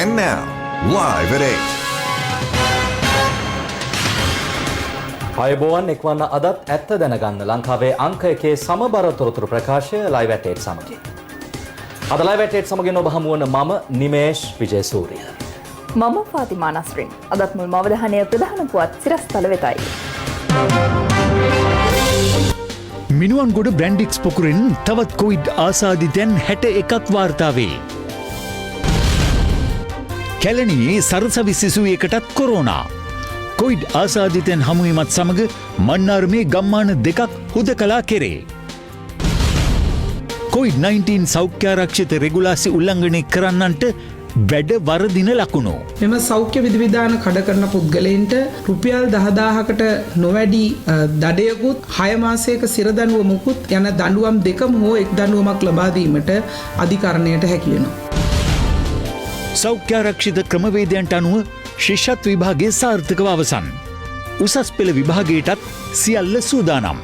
And now, live at 8. අයබෝවන් එක්වන්න අදත් ඇත්ත දැනගන්න ලංකාවේ අංක එකේ සමබර තොරතුරු ප්‍රකාශය ලයිව් ඇට් 8 සමගින්. අද ලයිව් ඇට් 8 සමගින් ඔබ හමු වන මම නිමේෂ් විජේසූරිය. මම ෆාතිමා නස්රින්. අදත් මුල්ම අවධානය ප්‍රධාන පුවත් සිරස්තල වෙතයි. මිනුවන්ගොඩ බ්‍රැන්ඩික්ස් පොකුරෙන් තවත් කොවිඩ් ආසාදිතයන් 61ක් වාර්තා වේ. කැලණියේ සරසවි සිසුවෙකුටත් කොරෝනා. කොවිඩ් ආසාදිතයන් හමුවීමත් සමග මන්නාරමේ ගම්මාන දෙකක් හුදකලා කෙරේ. කොවිඩ්-19 සෞඛ්‍යාරක්ෂිත රෙගුලාසි උල්ලංඝනය කරන්නන්ට වැඩ වරදින ලකුණු. මෙම සෞඛ්‍ය විධිවිධාන කඩ කරන පුද්ගලයන්ට රුපියල් 10,000කට නොවැඩි දඩයකුත් 6 මාසයක සිරදඬුවමකුත් යන දඬුවම් දෙකම හෝ එක් දඬුවමක් ලබා දීමට අධිකරණයට හැකි වෙනවා. සෞඛ්‍යාරක්ෂිත ක්‍රමවේදයන්ට අනුව ශිෂ්‍යත් විභාගයේ සාර්ථකව අවසන්. උසස් පෙළ විභාගයටත් සියල්ල සූදානම්.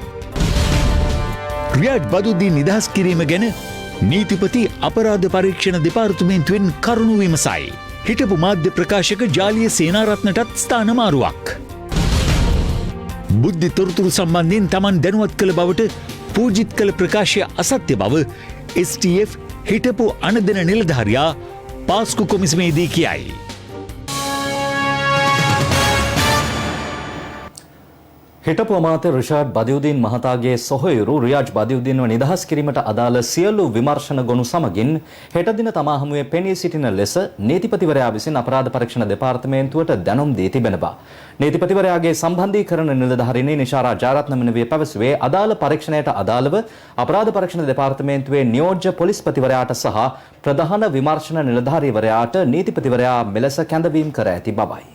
රියාඩ් බදුද්දීන් නිදහස් කිරීම ගැන නීතිපති අපරාධ පරීක්ෂණ දෙපාර්තමේන්තුවෙන් කරුණු විමසයි. හිටපු මාධ්‍ය ප්‍රකාශක ජාලිය සේනාරත්නටත් ස්ථානමාරුවක්. බුද්ධි තොරතුරු සම්බන්ධයෙන් තමන් දැනුවත් කළ බවට පූජිත් කළ ප්‍රකාශය අසත්‍ය බව STF හිටපු අනදෙන නිලධාරියා පාස්කු කොමිසමේදී කියයි. හිටපු අමාත්‍ය රිෂාඩ් බදියුදීන් මහතාගේ සොහොයුරු රියාජ් බදියුදීන්ව නිදහස් කිරීමට අදාළ සියලු විමර්ශන ගොනු සමගින් හෙට දින තමා හමුවේ පෙනී සිටින ලෙස නීතිපතිවරයා විසින් අපරාධ පරීක්ෂණ දෙපාර්තමේන්තුවට දැනුම් දී තිබෙන බව. නීතිපතිවරයාගේ සම්බන්ධීකරණ නිලධාරිණී නිශාරා ජයරත්න මෙනවිය පැවසුවේ අදාළ පරීක්ෂණයට අදාළව අපරාධ පරීක්ෂණ දෙපාර්තමේන්තුවේ නියෝජ්‍ය පොලිස්පතිවරයාට සහ ප්‍රධාන විමර්ශන නිලධාරීවරයාට නීතිපතිවරයා මෙලෙස කැඳවීම් කර ඇති බවයි.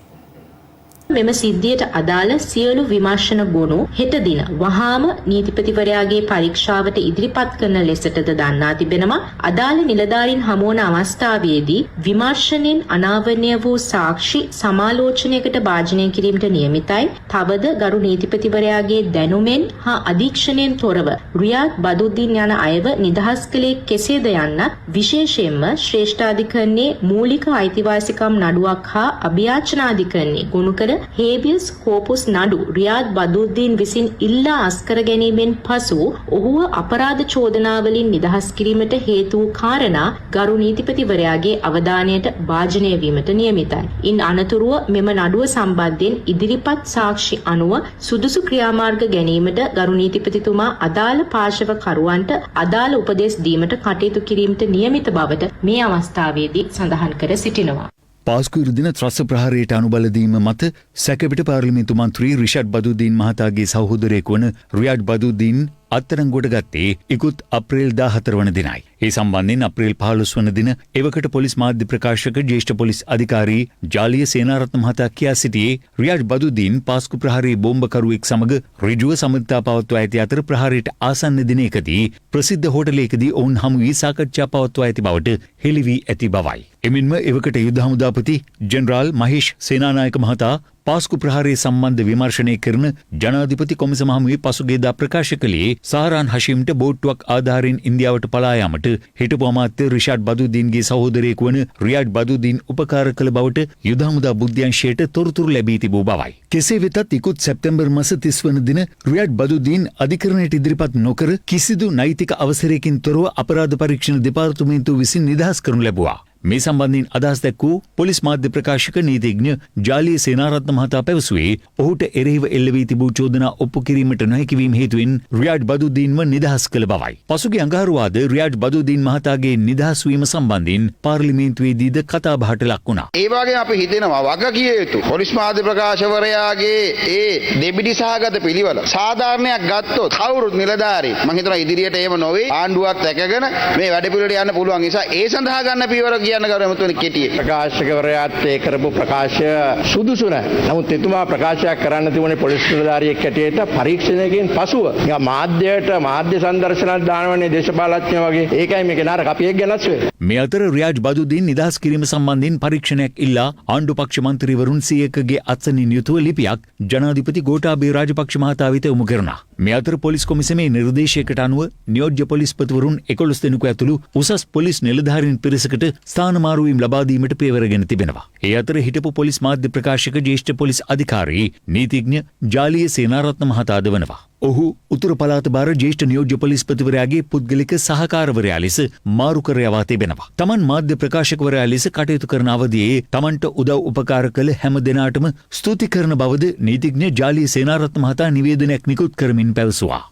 මෙම සිද්ධියට අදාළ සියලු විමර්ශන ගොනු හෙට දින වහාම නීතිපතිවරයාගේ පරීක්ෂාවට ඉදිරිපත් කරන ලෙසටද දන්වා තිබෙනවා. අදාළ නිලධාරීන් හමුවන අවස්ථාවේදී විමර්ශනයෙන් අනාවරණය වූ සාක්ෂි සමාලෝචනයකට භාජනය කිරීමට නියමිතයි. තවද ගරු නීතිපතිවරයාගේ දැනුමෙන් හා අධීක්ෂණයෙන් තොරව රියාඩ් බදුද්දීන් යන අයව නිදහස් කළේ කෙසේද යන්න විශේෂයෙන්ම ශ්‍රේෂ්ඨාධිකරණයේ මූලික අයිතිවාසිකම් නඩුවක් හා අභියාචනාධිකරණයේ ගොනු කර හේබියස් කෝපස් නඩු රියාඩ් බදුද්දීන් විසින් ඉල්ලා අස්කර ගැනීමෙන් පසු ඔහුව අපරාධ චෝදනාවලින් නිදහස් කිරීමට හේතු වූ කාරණා ගරු නීතිපතිවරයාගේ අවධානයට භාජනය වීමට නියමිතයි. ඉන් අනතුරුව මෙම නඩුව සම්බන්ධයෙන් ඉදිරිපත් සාක්ෂි අනුව සුදුසු ක්‍රියාමාර්ග ගැනීමට ගරු නීතිපතිතුමා අදාළ පාර්ශවකරුවන්ට අදාළ උපදෙස් දීමට කටයුතු කිරීමට නියමිත බවට මේ අවස්ථාවේදී සඳහන් කර සිටිනවා. පාස්කුරු දින ත්‍රස්ස ප්‍රහාරයට අනුබලදීම මත සැකපිට පාර්ලිමේන්තු මන්ත්‍රී රිෂාඩ් බදුද්දීන් මහතාගේ සහෝදරයෙකු වන රියාඩ් බදුද්දීන් අත්අඩංගුවට ගත්තේ ඉකුත් අප්‍රේල් 14 වන දිනයි. ඒ සම්බන්ධයෙන් අප්‍රේල් 15 වන දින එවකට පොලිස් මාධ්‍ය ප්‍රකාශක ජ්‍යෙෂ්ඨ පොලිස් අධිකාරී ජාලිය සේනාරත්න මහතා කියා සිටියේ රියාඩ් බදුද්දීන් පාස්කු ප්‍රහාරයේ බෝම්බකරුවෙක් සමග ඍජුව සම්බන්ධතා පවත්වා ඇති අතර ප්‍රහාරයට ආසන්න දිනයකදී ප්‍රසිද්ධ හෝටලයකදී ඔවුන් හමු වී සාකච්ඡා පවත්වා ඇති බවට හෙළි වී ඇති බවයි. එමෙන්ම එවකට යුද හමුදාපති ජෙනරාල් මහේෂ් සේනානායක මහතා පාස්කු ප්‍රහාරයේ සම්බන්ධ විමර්ශනය කරන ජනාධිපති කොමිසම හමුවේ පසුගියදා ප්‍රකාශ කළේ සාරාන් හෂීම්ට බෝට්ටුවක් ආධාරයෙන් ඉන්දියාවට පලා යාමට හිටපු අමාත්‍ය රිෂාඩ් බදුද්දීන්ගේ සහෝදරයෙකු වන රියාඩ් බදුද්දීන් උපකාර කළ බවට යුද හමුදා බුද්ධ්‍යංශයට තොරතුරු ලැබී තිබූ බවයි. කෙසේ වෙතත් ඉකුත් සැප්තැම්බර් මාස 30 වන දින රියාඩ් බදුද්දීන් අධිකරණයට ඉදිරිපත් නොකර කිසිදු නෛතික අවසරයකින් තොරව අපරාධ පරීක්ෂණ දෙපාර්තමේන්තුව විසින් නිදහස් කරනු ලැබුවා. මේ සම්බන්ධයෙන් අදහස් දැක්වූ පොලිස් මාධ්‍ය ප්‍රකාශක නීතිඥ ජාලිය සේනාරත්න මහතා පැවසුවේ ඔහුට එරෙහිව එල්ල වී තිබූ චෝදනා ඔප්පු කිරීමට නොහැකි වීම හේතුවෙන් රියාඩ් බදුද්දීන්ව නිදහස් කළ බවයි. පසුගිය අඟහරුවාද රියාඩ් බදුද්දීන් මහතාගේ නිදහස් වීම සම්බන්ධයෙන් පාර්ලිමේන්තුවේදීද කතාබහට ලක් වුණා. ඒ වගේම අපි හිතනවා වගකිය යුතු පොලිස් මාධ්‍ය ප්‍රකාශකවරයාගේ ඒ දෙබිඩි සහගත පිළිවෙල සාධාරණයක් ගත්තොත් කවුරුත් නිලධාරී මම හිතනවා ඉදිරියට එහෙම නොවේ ආණ්ඩුවක් දැකගෙන මේ වැඩ පිළිවෙලට යන්න පුළුවන් නිසා ඒ සඳහා ගන්න පියවර ප්‍රකාශකවරයාත් ඒ කරපු ප්‍රකාශය සුදුසු නැහැ. නමුත් එතුමා ප්‍රකාශයක් කරන්න තිබුණේ පොලිස් නිලධාරියෙක් හැටියට පරීක්ෂණයකින් පසුව. මාධ්‍යයට මාධ්‍ය සංදර්ශනයක් දානවනේ දේශපාලඥයෝ වගේ. ඒකයි මේක නරක අපි ඒක ගැනස් වෙන්නේ. මේ අතර රියාඩ් බදුද්දීන් නිදහස් කිරීම සම්බන්ධයෙන් පරීක්ෂණයක් ඉල්ලා ආණ්ඩු පක්ෂ මන්ත්‍රීවරුන් 100කගේ අත්සනින් යුතුව ලිපියක් ජනාධිපති ගෝඨාභය රාජපක්ෂ මහතා වෙත යොමු කරනවා. මේ අතර පොලිස් කොමිසමේ නිර්දේශයකට අනුව නියෝජ්‍ය පොලිස්පතිවරුන් 11 දෙනෙකු ඇතුළු උසස් පොලිස් නිලධාරීන් පිරිසකට ස්ථානමාරුවීම් ලබා දීමට පියවරගෙන තිබෙනවා. ඒ අතර හිටපු පොලිස් මාධ්‍ය ප්‍රකාශක ජ්‍යෙෂ්ඨ පොලිස් අධිකාරී නීතිඥ ජාලිය සේනාරත්න මහතාද වනවා. ඔහු උතුරු පළාත භාර ජ්‍යෙෂ්ඨ නියෝජ්‍ය පොලිස්පතිවරයාගේ පුද්ගලික සහකාරවරයා ලෙස මාරු කර යවා තිබෙනවා. තමන් මාධ්‍ය ප්‍රකාශකවරයා ලෙස කටයුතු කරන අවදියේ තමන්ට උදව් උපකාර කළ හැම දෙනාටම ස්තුති කරන බවද නීතිඥ ජාලිය සේනාරත්න මහතා නිවේදනයක් නිකුත් කරමින් පැවසුවා.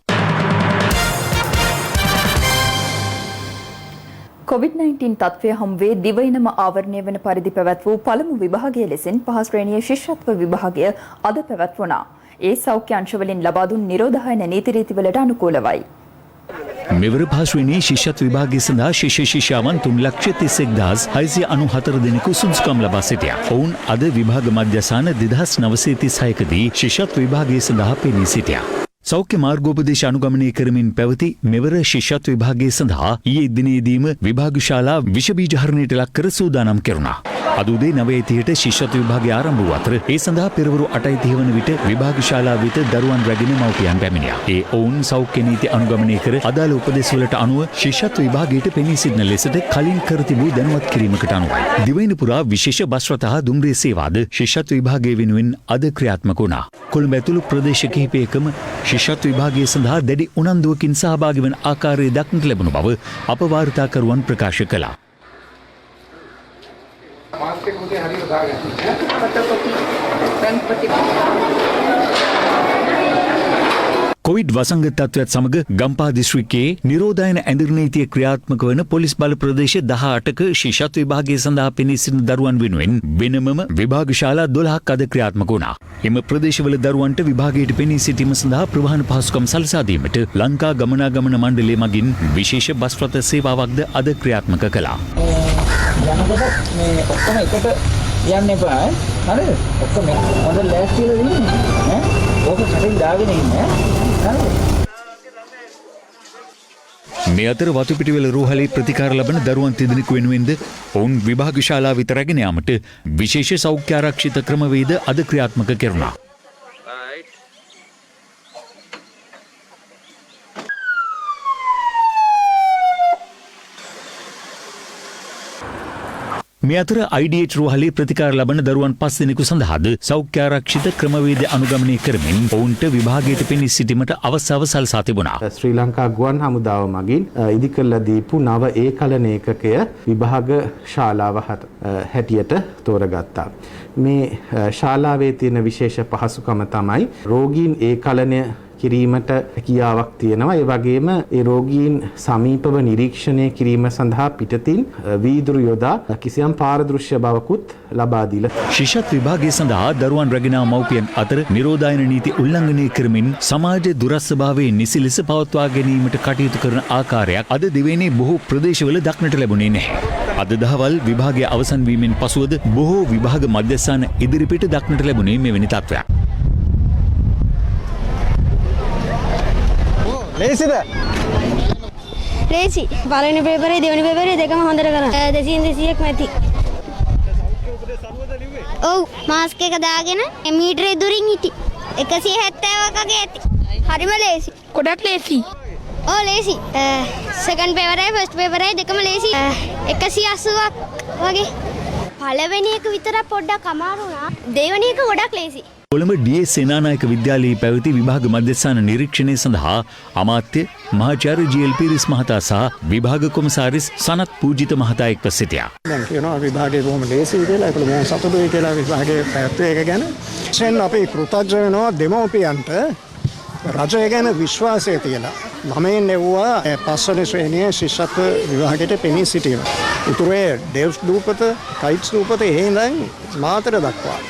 COVID-19 තත්ත්වය හමුවේ දිවයිනම ආවරණය වන පරිදි පැවැත් වූ පළමු විභාගය ලෙසින් පහ ශ්‍රේණියේ ශිෂ්‍යත්ව විභාගය අද පැවැත්වුණා. ඒ සෞඛ්‍ය අංශවලින් ලබා දුන් නිරෝධායන නීති රීතිවලට අනුකූලවයි. මෙවර පහ ශ්‍රේණියේ ශිෂ්‍යත්ව විභාගය සඳහා ශිෂ්‍ය ශිෂ්‍යාවන් 3,31,694 දෙනෙකු සුදුසුකම් ලබා සිටියා. ඔවුන් අද විභාග මධ්‍යස්ථාන 2936දී ශිෂ්‍යත්ව විභාගය සඳහා පෙනී සිටියා. සෞඛ්‍ය මාර්ගෝපදේශ අනුගමනය කරමින් පැවති මෙවර ශිෂ්‍යත්ව විභාගය සඳහා ඊයේ දිනේදීම විභාග ශාලා විෂ බීජ හරණයට ලක් කර සූදානම් කෙරුණා. අද උදේ 9:30ට ශිෂ්‍යත්ව විභාගය ආරම්භ වූ අතර ඒ සඳහා පෙරවරු 8:30 වන විට විභාග ශාලාව වෙත දරුවන් රැගෙන මව්පියන් පැමිණියා. ඒ ඔවුන් සෞඛ්‍ය නීති අනුගමනය කර අදාළ උපදෙස්වලට අනුව ශිෂ්‍යත්ව විභාගයට පෙනී සිටින ලෙසට කලින් කර තිබූ දැනුවත් කිරීමකට අනුවයි. දිවයින පුරා විශේෂ බස් රථ හා දුම්රිය සේවාද ශිෂ්‍යත්ව විභාගය වෙනුවෙන් අද ක්‍රියාත්මක වුණා. කොළඹ ඇතුළු ප්‍රදේශ කිහිපයකම ශිෂ්‍යත්ව විභාගය සඳහා දැඩි උනන්දුවකින් සහභාගී වන ආකාරය දක්නට ලැබුණු බව අප වාර්තාකරුවන් ප්‍රකාශ කළා. කොවිඩ් වසංගත තත්ත්වයත් සමග ගම්පහ දිස්ත්‍රික්කයේ නිරෝධායන ඇඳිරි නීතිය ක්‍රියාත්මක වන පොලිස් බල ප්‍රදේශ 18ක ශිෂ්‍යත්ව විභාගය සඳහා පෙනී සිටින දරුවන් වෙනුවෙන් වෙනමම විභාග ශාලා 12ක් අද ක්‍රියාත්මක වුණා. එම ප්‍රදේශවල දරුවන්ට විභාගයට පෙනී සිටීම සඳහා ප්‍රවාහන පහසුකම් සලසා දීමට ලංකා ගමනාගමන මණ්ඩලය මගින් විශේෂ බස් රථ සේවාවක්ද අද ක්‍රියාත්මක කළා. යනකොට මේ ඔක්කොම එකට යන්න එපා හරිද? ඔක්කොම හොඳ ලෑස්තිලා ඉන්න ඈ ඕක කටින් දාගෙන ඉන්න හරිද? මේ අතර වතුපිටිවල රෝහලේ ප්‍රතිකාර ලබන දරුවන් තිදෙනෙකු වෙනුවෙන්ද ඔවුන් විභාග ශාලාව වෙත රැගෙන යාමට විශේෂ සෞඛ්‍ය ආරක්ෂිත ක්‍රමවේද අද ක්‍රියාත්මක කෙරුණා. මේ අතර IDH රෝහලේ ප්‍රතිකාර ලබන දරුවන් 5 දෙනෙකු සඳහාද සෞඛ්‍ය ආරක්ෂිත ක්‍රමවේද අනුගමනය කරමින් ඔවුන්ට විභාගයට පෙනී සිටීමට අවස්ථාව සලසා තිබුණා. ශ්‍රී ලංකා ගුවන් හමුදාව මගින් ඉදිකරලා දීපු නව ඒකලන ඒකකය විභාග ශාලාව හැටියට තෝරගත්තා. මේ ශාලාවේ තියෙන විශේෂ පහසුකම තමයි රෝගීන් ඒකලනය කිරීමට හැකියාවක් තියෙනවා. ඒ වගේම ඒ රෝගීන් සමීපව නිරීක්ෂණය කිරීම සඳහා පිටතින් වීදුරු යොදා කිසියම් පාරදෘශ්‍ය බවකුත් ලබා දීලා. ශිෂ්‍යත්ව විභාගය සඳහා දරුවන් රැගෙන මව්පියන් අතර නිරෝධායන නීති උල්ලංඝනය කරමින් සමාජ දුරස්වභාවයේ නිසි ලෙස පවත්වා ගැනීමට කටයුතු කරන ආකාරයක් අද දිවයිනේ බොහෝ ප්‍රදේශවල දක්නට ලැබුණේ නැහැ. අද දහවල් විභාගය අවසන් වීමෙන් පසුවද බොහෝ විභාග මධ්‍යස්ථාන ඉදිරිපිට දක්නට ලැබුණේ මෙවැනි තත්ත්වයක්. ලේසිද? ලේසි. පළවෙනි පේපරේ දෙවෙනි පේපරේ දෙකම හොඳට කරා. 200ක් නැති. ඔව් මාස්ක් එක දාගෙන මීටරේ දුරින් හිටි. 170ක් වගේ ඇති. හරිම ලේසි. ගොඩක් ලේසි. ඔව් ලේසි. සෙකන්ඩ් පේපරේ ෆස්ට් පේපරේ දෙකම ලේසි. 180ක් වගේ. පළවෙනි එක විතර පොඩ්ඩක් අමාරු වුණා. දෙවෙනි එක ගොඩක් ලේසි. කොළඹ ඩී.එස්. සේනානායක විද්‍යාලයේ පැවති විභාග මධ්‍යස්ථාන නිරීක්ෂණය සඳහා අමාත්‍ය මහාචාර්ය ජී.එල්. පීරිස් මහතා සහ විභාග කොමසාරිස් සනත් පූජිත මහතා එක්ව සිටියා. දැන් කියනවා විභාගයේ බොහොම ලේසියි කියලා. ඒකල මොන සතුටුයි කියලා විභාගයේ පැවැත්ම එක ගැන. එසෙන් අපි කෘතඥ වෙනවා දෙමව්පියන්ට රජය ගැන විශ්වාසය තියලා. ළමයින් එව්වා පස්වන ශ්‍රේණියේ ශිෂ්‍යත්ව විභාගයට පෙනී සිටීම. උතුරේ ඩෙල්ෆ්ට් දූපත, කයිට්ස් දූපත එහෙනම් මාතර දක්වා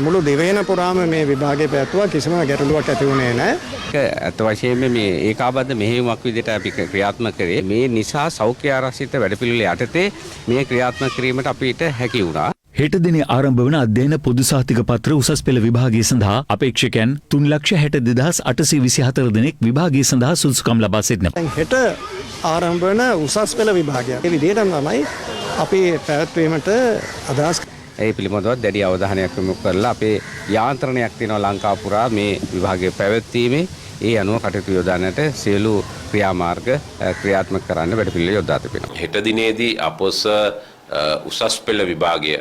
මුළු දිවයින පුරාම මේ විභාගය පැවැත්වුවා. කිසිම ගැටලුවක් ඇති වුණේ නැහැ. අත වශයෙන්ම මේ ඒකාබද්ධ මෙහෙයුමක් විදිහට අපි ක්‍රියාත්මක කරේ. මේ නිසා සෞඛ්‍ය ආරක්ෂිත වැඩපිළිවෙල යටතේ මේ ක්‍රියාත්මක කිරීමට අපිට හැකි වුණා. හෙට දිනේ ආරම්භ වන අධ්‍යයන පොදු සහතික පත්‍ර උසස් පෙළ විභාගය සඳහා අපේක්ෂකයන් 3,62,824 දෙනෙක් විභාගය සඳහා සුදුසුකම් ලබා සිටිනවා. හෙට ආරම්භ වන උසස් පෙළ විභාගය. ඒ විදිහටම තමයි අපි පැවැත්වීමට අදහස් ඒ පිළිබඳව දැඩි අවධානයක් යොමු කරලා අපේ යාන්ත්‍රණයක් තියෙනවා ලංකාව පුරා මේ විභාගයේ පැවැත්වීමේ ඒ අනුව කටයුතු යොදාන්නට සියලු ක්‍රියාමාර්ග ක්‍රියාත්මක කරන්න වැඩපිළිවෙළ යොදා තිබෙනවා. හෙට දිනේදී අපොස උසස් පෙළ විභාගය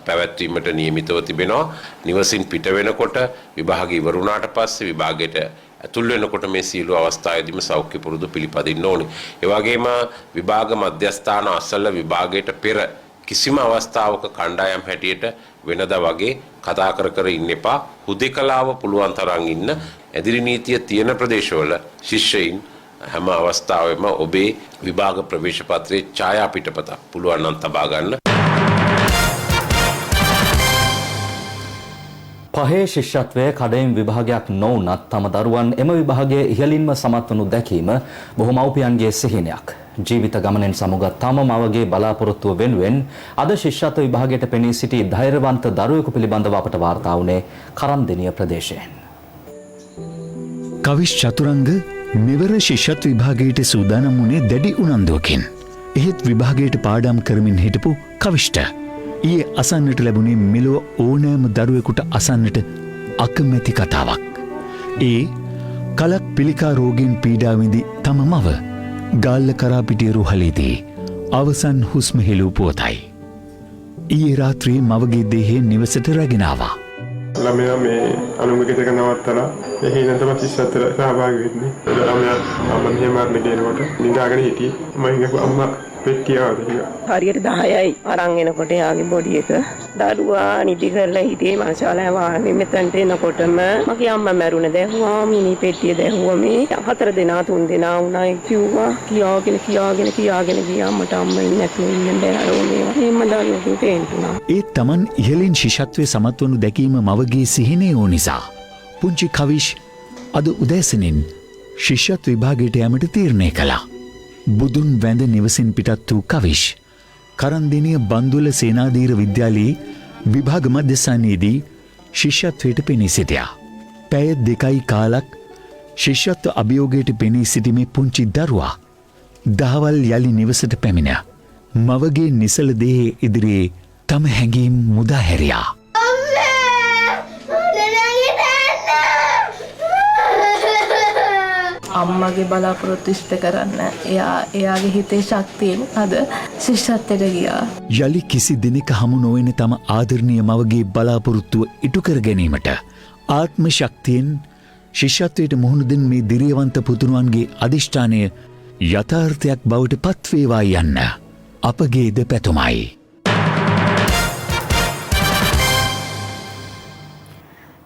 පැවැත්වීමට නියමිතව තිබෙනවා. නිවසින් පිට වෙනකොට විභාගය ඉවර වුණාට පස්සේ විභාගයට ඇතුල් වෙනකොට මේ සියලු අවස්ථාවේදීම සෞඛ්‍ය පුරුදු පිළිපදින්න ඕනේ. ඒ වගේම විභාග මධ්‍යස්ථාන අසල විභාගයට පෙර කිසිම අවස්ථාවක කණ්ඩායම් හැටියට වෙනදා වගේ කතා කර ඉන්න එපා. හුදෙකලාව පුළුවන් තරම් ඉන්න. ඇදිරි නීතිය තියෙන ප්‍රදේශවල ශිෂ්‍යයින් හැම අවස්ථාවෙම ඔබේ විභාග ප්‍රවේශ පත්‍රයේ ඡායා පිටපත පුළුවන් නම් තබා ගන්න. පහේ ශිෂ්‍යත්වයේ කඩයිම් විභාගයක් නොවුනත් තම දරුවන් එම විභාගයේ ඉහළින්ම සමත් වනු දැකීම බොහෝ මව්පියන්ගේ සිහිනයක්. ජීවිත ගමනෙන් සමුගත් තම මවගේ බලාපොරොත්තුව වෙනුවෙන් අද ශිෂ්‍යත්ව විභාගයට පෙනී සිටි ධෛර්යවන්ත දරුවෙකු පිළිබඳව අපට වාර්තා වුණේ කරන්දෙනිය ප්‍රදේශයෙන්. කවිෂ් චතුරංග මෙවර ශිෂ්‍යත්ව විභාගයට සූදානම් වුණේ දැඩි උනන්දුවකින්. එහෙත් විභාගයට පාඩම් කරමින් හිටපු කවිෂ්ට ඊයේ අසන්නට ලැබුණේ මෙලොව ඕනෑම දරුවෙකුට අසන්නට අකමැති කතාවක්. ඒ කලක් පිළිකා රෝගයෙන් පීඩා විඳි තම මව ගාල්ල කරාපිටිය රුහලේදී අවසන් හුස්ම හෙළූ පුවතයි. ඊයේ රාත්‍රියේ මවගේ දේහය නිවසට රැගෙන ආවා. ළමයා මේ අනුන්ගේ ගෙදරක නවත්තලා එහෙනම් තමයි ශිෂ්‍යත්වයට සහභාගී වෙන්නේ. ළමයා අම්මා මෙහෙම අරගෙන ගේනකොට නිදාගෙන හිටියේ. මම හිතුවා අම්මා පෙට්ටියවද කියලා. හරියට 10යි අරන් එනකොට යාගේ බොඩි එක දරුවා නිදි කරලා හිටියේ මාශාලා වාහනේ මෙතනට එනකොටම මගේ අම්මා මැරුණ දැහුවා මිනි පෙට්ටිය දැහුවා මේ 4 දෙනා 3 දෙනා වුණා කිව්වා කියාගෙන ගියා මට අම්මා ඉන්නේ නැතුව ඉන්න බෑ රෝමේ එහෙම දරුවෙකුට තේන්තුණා. ඒ තමන් ඉහළින් ශිෂ්‍යත්වයේ සමත් වනු දැකීම මවගේ සිහිනේ වූ නිසා පුංචි කවිෂ් අද උදෑසනින් ශිෂ්‍යත්ව විභාගයට යෑමට තීරණය කළා. බුදුන් වැඳ නිවසින් පිටත් වූ කවිෂ් කරන්දිනිය බන්දුල සේනාධීර විද්‍යාලයේ විභාග මධ්‍යස්ථානයේදී ශිෂ්‍යත්වයට පෙනී සිටියා. පැය 2යි කාලක් ශිෂ්‍යත්ව අභියෝගයට පෙනී සිටීමේ පුංචි දරුවා දහවල් යලි නිවසට පැමිණ මවගේ නිසල දේහය ඉදිරියේ තම හැඟීම් මුදා හැරියා. අම්මගේ බලාපොරොත්තු ඉෂ්ට කරන්න එයාගේ හිතේ ශක්තියෙන් අද ශිෂ්‍යත්වයට ගියා. යලි කිසි දිනක හමු නොවන තම ආදරණීය මවගේ බලාපොරොත්තුව ඉටු කර ගැනීමට ආත්ම ශක්තියෙන් ශිෂ්‍යත්වයට මුහුණ දෙන මේ දිරියවන්ත පුතුණුවන්ගේ අධිෂ්ඨානය යථාර්ථයක් බවට පත්වේවා යන්න අපගේ ද පැතුමයි.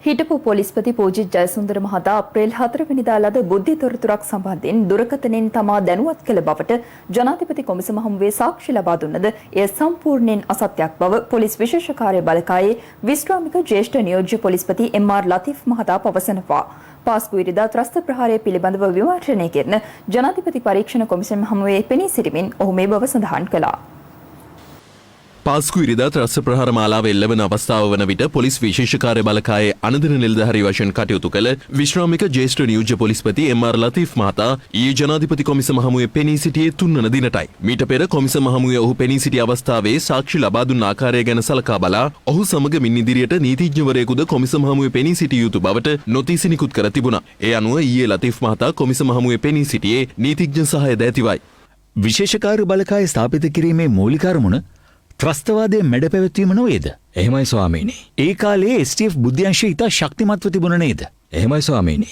හිටපු පොලිස්පති පූජිත් ජයසුන්දර මහතා අප්‍රේල් 4 වෙනිදා ලද බුද්ධි තොරතුරක් සම්බන්ධයෙන් දුරකථනයෙන් තමා දැනුවත් කළ බවට ජනාධිපති කොමිසම හමුවේ සාක්ෂි ලබා දුන්නද එය සම්පූර්ණයෙන් අසත්‍යයක් බව පොලිස් විශේෂ කාර්ය බළකායේ විශ්‍රාමික ජ්‍යෙෂ්ඨ නියෝජ්‍ය පොලිස්පති එම්.ආර්. ලතීෆ් මහතා පවසනවා. පාස්කු ඉරිදා ත්‍රස්ත ප්‍රහාරය පිළිබඳව විමර්ශනය කරන ජනාධිපති පරීක්ෂණ කොමිසම හමුවේ පෙනී සිටිමින් ඔහු මේ බව සඳහන් කළා. පාස්කු ඉරිදා ත්‍රස්ස ප්‍රහාර මාලාව එල්ලවන අවස්ථාව වන විට පොලිස් විශේෂ කාර්ය බළකායේ අනදර නිලධාරී වශයෙන් කටයුතු කළ විශ්‍රාමික ජ්‍යෙෂ්ඨ නියෝජ්‍ය පොලිස්පති එම්.ආර්. ලතීෆ් මහතා ඊයේ ජනාධිපති කොමිසම හමුවේ පෙනී සිටියේ 3 වන දිනටයි. මීට පෙර කොමිසම හමුවේ ඔහු පෙනී සිටි අවස්ථාවේ සාක්ෂි ලබා දුන් ආකාරය ගැන සලකා බලා ඔහු සමග මින් ඉදිරියට නීතිඥවරයෙකුද කොමිසම හමුවේ පෙනී සිටිය යුතු බවට නොතීසි නිකුත් කර තිබුණා. ඒ අනුව ඊයේ ලතීෆ් මහතා කොමිසම හමුවේ පෙනී සිටියේ නීතිඥ සහාය දෑතිවයි. විශේෂ කාර්ය බළකාය ස්ථාපිත කිරීමේ මූලික අරමුණ ත්‍රස්තවාදයේ මැඩ පැවැත්වීම නොවේද? එහෙමයි ස්වාමීනි. ඒ කාලේ STF බුද්ධ්‍යංශය ඉතා ශක්තිමත්ව තිබුණ නේද? එහෙමයි ස්වාමීනි.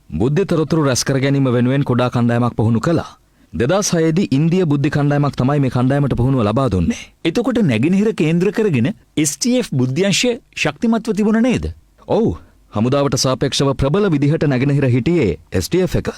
බුද්ධ තොරතුරු රැස් කර ගැනීම වෙනුවෙන් කුඩා කණ්ඩායමක් පුහුණු කළා. 2006 දී ඉන්දිය බුද්ධ කණ්ඩායමක් තමයි මේ කණ්ඩායමට පුහුණුව ලබා දුන්නේ. එතකොට නැගෙනහිර කේන්ද්‍ර කරගෙන STF බුද්ධ්‍යංශය ශක්තිමත්ව තිබුණ නේද? ඔව්. හමුදාවට සාපේක්ෂව ප්‍රබල විදිහට නැගෙනහිර හිටියේ STF එක.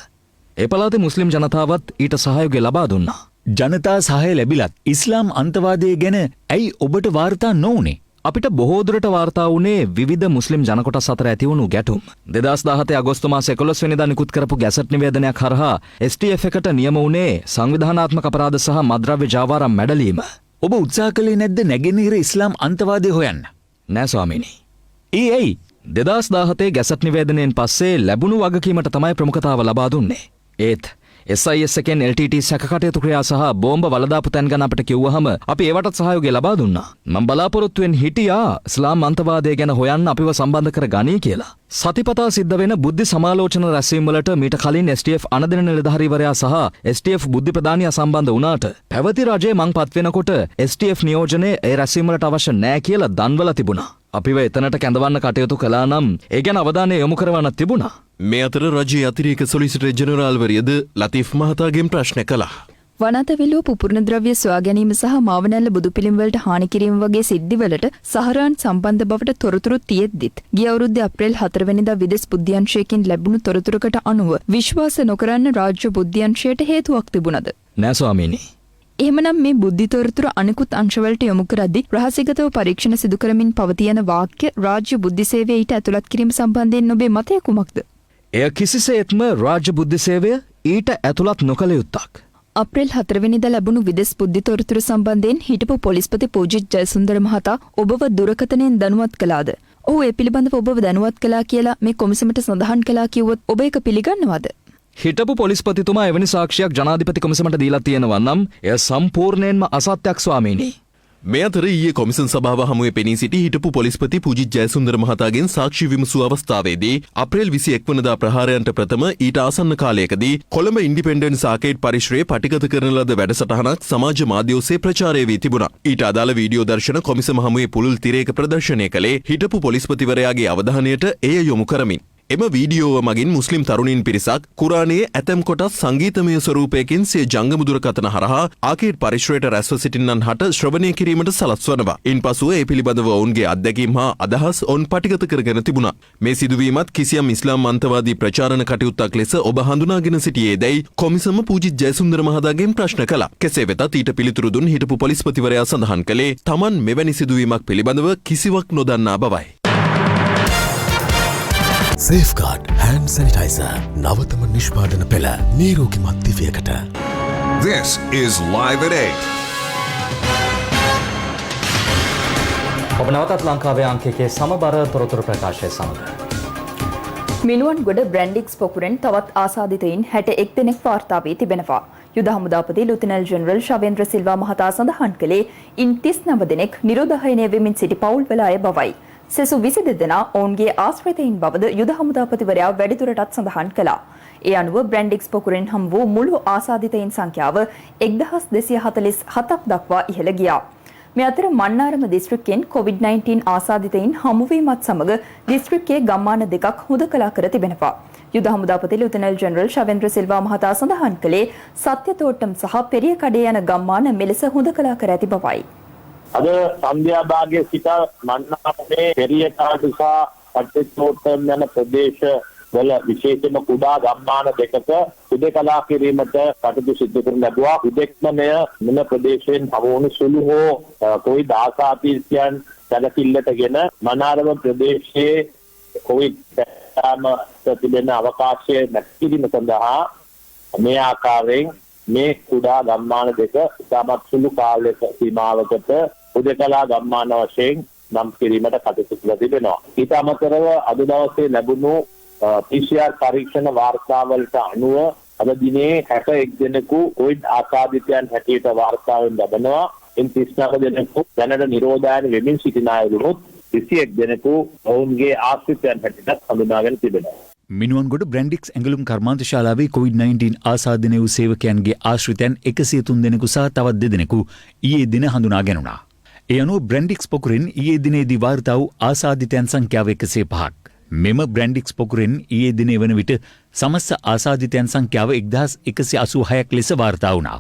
ඒ පළාතේ මුස්ලිම් ජනතාවත් ඊට සහයෝගය ලබා දුන්නා. ජනතා සහය ලැබිලත් ඉස්ලාම් අන්තවාදය ගැන ඇයි ඔබට වාර්තා නොවුනේ? අපිට බොහෝ දුරට වාර්තා වුණේ විවිධ මුස්ලිම් ජනකොටස් අතර ඇති වුණු ගැටුම්. 2017 අගෝස්තු මාස 11 වෙනිදා නිකුත් කරපු ගැසට් නිවේදනයක් හරහා STF එකට නියම වුණේ සංවිධානාත්මක අපරාධ සහ මද්‍රව්‍ය ජාවාරම් මැඩලීම. ඔබ උත්සාහ කළේ නැද්ද නැගෙනහිර ඉස්ලාම් අන්තවාදය හොයන්න? නෑ ස්වාමීනි. ඇයි 2017 ගැසට් නිවේදනයෙන් පස්සේ ලැබුණු වගකීමට තමයි ප්‍රමුඛතාව ලබා දුන්නේ. ඒත් SIS එකෙන් LTT සැකකටයුතු ක්‍රියා සහ බෝම්බ වලදාපු තැන් ගැන අපිට කිව්වහම අපි ඒවටත් සහයෝගය ලබා දුන්නා. මම බලාපොරොත්තු වෙන් හිටියා ඉස්ලාම් අන්තවාදය ගැන හොයන්න අපිව සම්බන්ධ කර ගනී කියලා. සතිපතා සිද්ධ වෙන බුද්ධි සමාලෝචන රැස්වීම් වලට මීට කලින් STF අනදින නිලධාරීවරයා සහ STF බුද්ධි ප්‍රධානියා සම්බන්ධ වුණාට පැවති රජයේ මං පත් වෙනකොට STF නියෝජනයේ ඒ රැස්වීම් වලට අවශ්‍ය නැහැ කියලා දන්වලා තිබුණා. අපිව එතනට කැඳවන්න කටයුතු කළා නම් ඒ ගැන අවධානය යොමු කරවන්න තිබුණා. මේ අතර රජයේ අතිරේක සොලිසිටර් ජෙනරාල්වරියද ලතීෆ් මහතාගෙන් ප්‍රශ්න කළා. වනතවිලුව පුපුරණ ද්‍රව්‍ය සොයා ගැනීම සහ මාවනැල්ල බුදු පිළිම්වලට හානි කිරීම වගේ සිද්ධිවලට සහරාන් සම්බන්ධ බවට තොරතුරු තියෙද්දිත් ගිය අවුරුද්දේ අප්‍රේල් 4 වෙනිදා විදෙස් බුද්ධ්‍යංශයකින් ලැබුණු තොරතුරකට අනුව විශ්වාස නොකරන්න රාජ්‍ය බුද්ධ්‍යංශයට හේතුවක් තිබුණද? නෑ ස්වාමීනි. එහෙමනම් මේ බුද්ධි තොරතුරු අනිකුත් අංශවලට යොමු කරද්දී රහසිගතව පරීක්ෂණ සිදු කරමින් පවතින වාක්‍ය රාජ්‍ය බුද්ධි සේවය ඊට ඇතුළත් කිරීම සම්බන්ධයෙන් ඔබේ මතය කුමක්ද? එය කිසිසේත්ම රාජ්‍ය බුද්ධි සේවය ඊට ඇතුළත් නොකළ යුත්තක්. අප්‍රේල් 4 වෙනිදා ලැබුණු විදෙස් බුද්ධි තොරතුරු සම්බන්ධයෙන් හිටපු පොලිස්පති පූජිත් ජයසුන්දර මහතා ඔබව දුරකථනයෙන් දැනුවත් කළාද? ඔහු ඒ පිළිබඳව ඔබව දැනුවත් කළා කියලා මේ කොමිසමට සඳහන් කළා කිව්වොත් ඔබ ඒක පිළිගන්නවද? හිටපු පොලිස්පතිතුමා එවැනි සාක්ෂියක් ජනාධිපති කොමිසමට දීලා තියෙනවා නම් එය සම්පූර්ණයෙන්ම අසත්‍යක් ස්වාමීනි. මේ අතර ඊයේ කොමිසම් සභාව හමුවේ පෙනී සිටි හිටපු පොලිස්පති පූජිත් ජයසුන්දර මහතාගෙන් සාක්ෂි විමසූ අවස්ථාවේදී අප්‍රේල් 21 වනදා ප්‍රහාරයන්ට ප්‍රථම ඊට ආසන්න කාලයකදී කොළඹ ඉන්ඩිපෙන්ඩන්ට් ආකේඩ් පරිශ්‍රයේ පටිගත කරන ලද වැඩසටහනක් සමාජ මාධ්‍ය ඔස්සේ ප්‍රචාරය වී තිබුණා. ඊට අදාළ වීඩියෝ දර්ශන කොමිසම හමුවේ පුළුල් තිරයක ප්‍රදර්ශනය කළේ හිටපු පොලිස්පතිවරයාගේ අවධානයට එය යොමු කරමින්. එම වීඩියෝව මගින් මුස්ලිම් තරුණින් පිරිසක් කුරානයේ ඇතැම් කොටස් සංගීතමය ස්වරූපයකින් සිය ජංගම දුරකථන හරහා ආකේඩ් පරිශ්‍රයට රැස්ව සිටින්නන් හට ශ්‍රවණය කිරීමට සලස්වනවා. ඉන්පසුව ඒ පිළිබඳව ඔවුන්ගේ අත්දැකීම් හා අදහස් ඔවුන් පටිගත කරගෙන තිබුණා. මේ සිදුවීමත් කිසියම් ඉස්ලාම් අන්තවාදී ප්‍රචාරණ කටයුත්තක් ලෙස ඔබ හඳුනාගෙන සිටියේදැයි කොමිසම පූජිත් ජයසුන්දර මහතාගෙන් ප්‍රශ්න කළා. කෙසේ වෙතත් ඊට පිළිතුරු දුන් හිටපු පොලිස්පතිවරයා සඳහන් කළේ තමන් මෙවැනි සිදුවීමක් පිළිබඳව කිසිවක් නොදන්නා බවයි. Safeguard hand sanitizer නවතම නිෂ්පාදන පෙළ නිරෝගිමත් දිවියකට. This is Live at 8. ඔබ නැවතත් ලංකාවේ අංක එකේ සමබර තොරතුරු ප්‍රකාශය සමග. මිනුවන්ගොඩ බ්‍රැන්ඩික්ස් පොකුරෙන් තවත් ආසාදිතයින් 61 දෙනෙක් වාර්තා වී තිබෙනවා. යුද හමුදාපති ලුතනල් ජෙනරල් ශවේන්ද්‍ර සිල්වා මහතා සඳහන් කළේ ඉන් 39 දෙනෙක් නිරෝධායනය වෙමින් සිටි පවුල්වල අය බවයි. සෙසු 22 දෙනා ඔවුන්ගේ ආශ්‍රිතයින් බවද යුද හමුදාපතිවරයා වැඩිදුරටත් සඳහන් කළා. ඒ අනුව බ්‍රැන්ඩික්ස් පොකුරෙන් හමු වූ මුළු ආසාදිතයින් සංඛ්‍යාව 1247ක් දක්වා ඉහළ ගියා. මේ අතර මන්නාරම දිස්ත්‍රික්කයෙන් COVID-19 ආසාදිතයින් හමුවීමත් සමග දිස්ත්‍රික්කයේ ගම්මාන දෙකක් හුදකලා කර තිබෙනවා. යුද හමුදාපති ලුතනල් ජෙනරල් ශවේන්ද්‍ර සිල්වා මහතා සඳහන් කළේ සත්‍යතෝට්ටම් සහ පෙරිය කඩේ යන ගම්මාන මෙලෙස හුදකලා කර ඇති බවයි. අද සන්ධ්‍යා භාගයේ සිට මන්නාරමේ පෙරියකාඩු සහ පට්ටිතෝට්ටම් යන ප්‍රදේශ වල විශේෂම කුඩා ගම්මාන දෙකක හුදකලා කිරීමට කටයුතු සිදු කරන ලැබුවා. උදෙක්මනය මෙම ප්‍රදේශයෙන් හමුවුණු සුළු හෝ කොවිඩ් ආසාදිතයන් දැනකිල්ලටගෙන මන්නාරම ප්‍රදේශයේ කොවිඩ් තිබෙන අවකාශය නැතිවීම සඳහා මේ ආකාරයෙන් මේ කුඩා ගම්මාන දෙක ඉතාමත් සුළු කාලයක සීමාවකට හුදකලා ගම්මාන වශයෙන් නම් කිරීමට කටයුතු කර තිබෙනවා. ඊට අමතරව අද දවසේ ලැබුණු PCR පරීක්ෂණ වාර්තාවලට අනුව අද දිනේ 61 දෙනෙකු කොවිඩ් ආසාදිතයන් හැටියට වාර්තාවෙන් ලැබෙනවා. ඉන් 39 දෙනෙකු දැනට නිරෝධායන වෙමින් සිටින අයුරුත් 21 දෙනෙකු ඔවුන්ගේ ආශ්‍රිතයන් හැටියට හඳුනාගෙන තිබෙනවා. මිනුවන්ගොඩ බ්‍රැන්ඩික්ස් ඇඟලුම් කර්මාන්තශාලාවේ COVID-19 ආසාදනය වූ සේවකයන්ගේ ආශ්‍රිතයන් 103 දෙනෙකු සහ තවත් 2 දෙනෙකු ඊයේ දින හඳුනා ගැනුණා. ඒ අනුව බ්‍රැන්ඩික්ස් පොකුරෙන් ඊයේ දිනේදී වාර්තා වූ ආසාදිතයන් සංඛ්‍යාව 105ක්. මෙම බ්‍රැන්ඩික්ස් පොකුරෙන් ඊයේ දිනේ වන විට සමස්ත ආසාදිතයන් සංඛ්‍යාව 1186ක් ලෙස වාර්තා වුණා.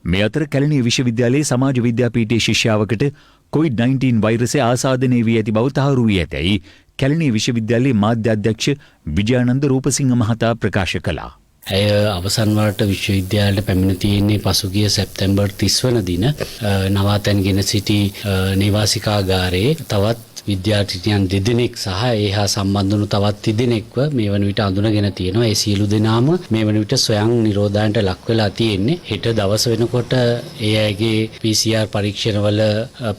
මේ අතර කැලණිය විශ්වවිද්‍යාලයේ සමාජ විද්‍යාපීඨයේ ශිෂ්‍යාවකට COVID-19 වෛරසය ආසාදනය වී ඇති බව තහවුරු වී ඇතැයි කැලණිය විශ්වවිද්‍යාලයේ මාධ්‍ය අධ්‍යක්ෂ විජයානන්ද රූපසිංහ මහතා ප්‍රකාශ කළා. ඇය අවසන් වරට විශ්වවිද්‍යාලයට පැමිණ තියෙන්නේ පසුගිය සැප්තැම්බර් 30 වන දින නවාතැන්ගෙන සිටි නිවාසිකාගාරයේ තවත් විද්‍යාර්ථිනියන් දෙදෙනෙක් සහ ඒ හා සම්බන්ධ වුණු තවත් තිදෙනෙක්ව මේ වන විට අඳුනගෙන තියෙනවා. ඒ සියලු දෙනාම මේ වන විට ස්වයං නිරෝධායනට ලක් වෙලා තියෙන්නේ. හෙට දවස වෙනකොට ඒ අයගේ PCR පරීක්ෂණවල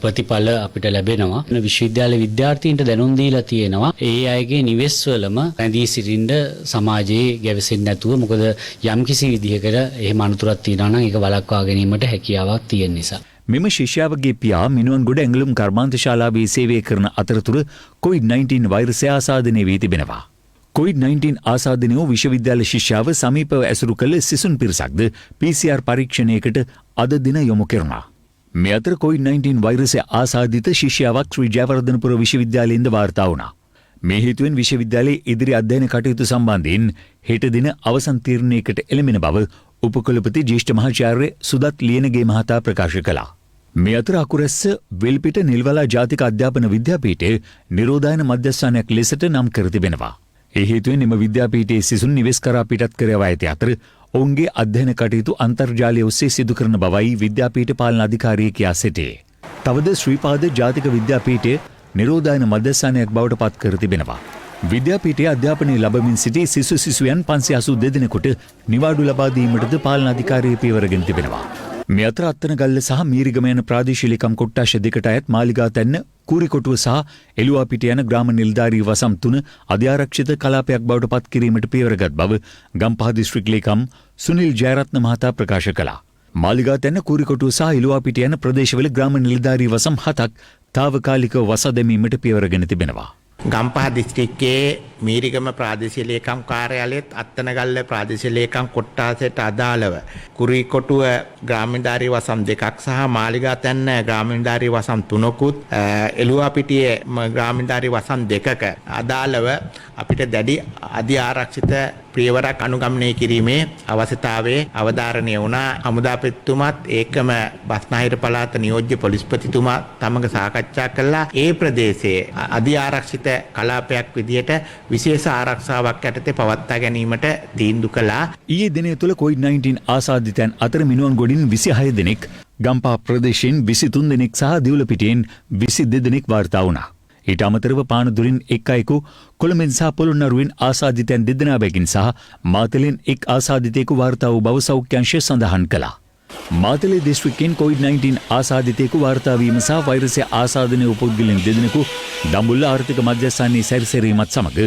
ප්‍රතිඵල අපිට ලැබෙනවා. විශ්වවිද්‍යාල විද්‍යාර්ථීන්ට දැනුම් දීලා තියෙනවා. ඒ අයගේ නිවෙස්වලම රැඳී සිටින්න සමාජයේ ගැවසෙන්නේ නැතුව, මොකද යම්කිසි විදිහකට එහෙම අනතුරක් තියෙනවා නම් ඒක වළක්වා ගැනීමට හැකියාවක් තියෙන නිසා. මෙම ශිෂ්‍යාවගේ පියා මිනුවන්ගොඩ ඇඟලුම් කර්මාන්ත ශාලාවේ සේවය කරන අතරතුර COVID-19 වෛරසය ආසාදනය වී තිබෙනවා. COVID-19 ආසාදනය වූ විශ්වවිද්‍යාල ශිෂ්‍යාව සමීපව ඇසුරු කළ සිසුන් පිරිසක්ද PCR පරීක්ෂණයකට අද දින යොමු කෙරුණා. මේ අතර COVID-19 වෛරසය ආසාදිත ශිෂ්‍යාවක් ශ්‍රී ජයවර්ධනපුර විශ්වවිද්‍යාලයෙන්ද වාර්තා වුණා. මේ හේතුවෙන් විශ්වවිද්‍යාලයේ ඉදිරි අධ්‍යයන කටයුතු සම්බන්ධයෙන් හෙට දින අවසන් තීරණයකට එළඹෙන බව උපකුලපති ජ්‍යෙෂ්ඨ මහාචාර්ය සුදත් ලියනගේ මහතා ප්‍රකාශ කළා. මේ අතර අකුරැස්ස වෙල්පිට නිල්වලා ජාතික අධ්‍යාපන විද්‍යාපීඨය නිරෝධායන මධ්‍යස්ථානයක් ලෙසට නම් කර තිබෙනවා. ඒ හේතුවෙන් එම විද්‍යාපීඨයේ සිසුන් නිවෙස් කරා පිටත් කරවා ඇති අතර ඔවුන්ගේ අධ්‍යයන කටයුතු අන්තර්ජාලය ඔස්සේ සිදු කරන බවයි විද්‍යාපීඨ පාලන අධිකාරිය කියා සිටියේ. තවද ශ්‍රීපාද ජාතික විද්‍යාපීඨය නිරෝධායන මධ්‍යස්ථානයක් බවට පත් කර තිබෙනවා. විද්‍යාපීඨයේ අධ්‍යාපනය ලබමින් සිටි සිසුයන් 582 දෙනෙකුට නිවාඩු ලබා දීමටද පාලන අධිකාරිය පියවරගෙන තිබෙනවා. මේ අතර අත්තනගල්ල සහ මීරිගම යන ප්‍රාදේශීය ලේකම් කොට්ටාශ දෙකට අයත් මාලිගාතැන්න, කුරිකොටුව සහ එළුවාපිටිය යන ග්‍රාම නිලධාරී වසම් 3 අධ්‍යාරක්ෂිත කලාපයක් බවට පත් කිරීමට පියවරගත් බව ගම්පහ දිස්ත්‍රික් ලේකම් සුනිල් ජයරත්න මහතා ප්‍රකාශ කළා. මාලිගාතැන්න, කුරිකොටුව සහ එළුවාපිටිය යන ප්‍රදේශවල ග්‍රාම නිලධාරී වසම් 7ක් තාවකාලිකව වසා දැමීමට පියවරගෙන තිබෙනවා. ගම්පහ දිස්ත්‍රික්කයේ මීරිගම ප්‍රාදේශීය ලේකම් කාර්යාලයත් අත්තනගල්ල ප්‍රාදේශීය ලේකම් කොට්ටාසයට අදාළව කුරිකොටුව ග්‍රාමීණධාරී වසම් 2ක් සහ මාලිගාතැන්න ග්‍රාමීණධාරී වසම් 3කුත් එළුවාපිටියේ ග්‍රාමීණධාරී වසම් 2ක අදාළව අපිට දැඩි අධිආරක්ෂිත පියවරක් අනුගමනය කිරීමේ අවශ්‍යතාවයේ අවධාරණය වුණා. හමුදාපතිතුමාත් ඒකම බස්නාහිර පළාත නියෝජ්‍ය පොලිස්පතිතුමා සමග සාකච්ඡා කළා. ඒ ප්‍රදේශයේ අධිආරක්ෂිත කලාපයක් විදියට විශේෂ ආරක්ෂාවක් යටතේ පවත්වා ගැනීමට තීන්දුව කළා. ඊයේ දිනය තුළ COVID-19 ආසාදිතයන් අතර මිනුවන්ගොඩින් 26 දෙනෙක්, ගම්පහ ප්‍රදේශයෙන් 23 දෙනෙක් සහ දිවුලපිටියෙන් 22 දෙනෙක් වාර්තා වුණා. ඊට අමතරව පානදුරින් 1 අයෙකු, කොළඹෙන් සහ පොළොන්නරුවෙන් ආසාදිතයන් 2 දෙනා බැගින් සහ මාතලෙන් 1 ආසාදිතයෙකු වාර්තා වූ බව සෞඛ්‍ය අංශය සඳහන් කළා. මාතලේ දිස්ත්‍රික්කයෙන් COVID-19 ආසාදිතයෙකු වාර්තා වීම සහ වෛරසය ආසාදනය වූ පුද්ගලයන් 2 දෙනෙකු දඹුල්ල ආර්ථික මධ්‍යස්ථානයේ සැරිසැරීමත් සමග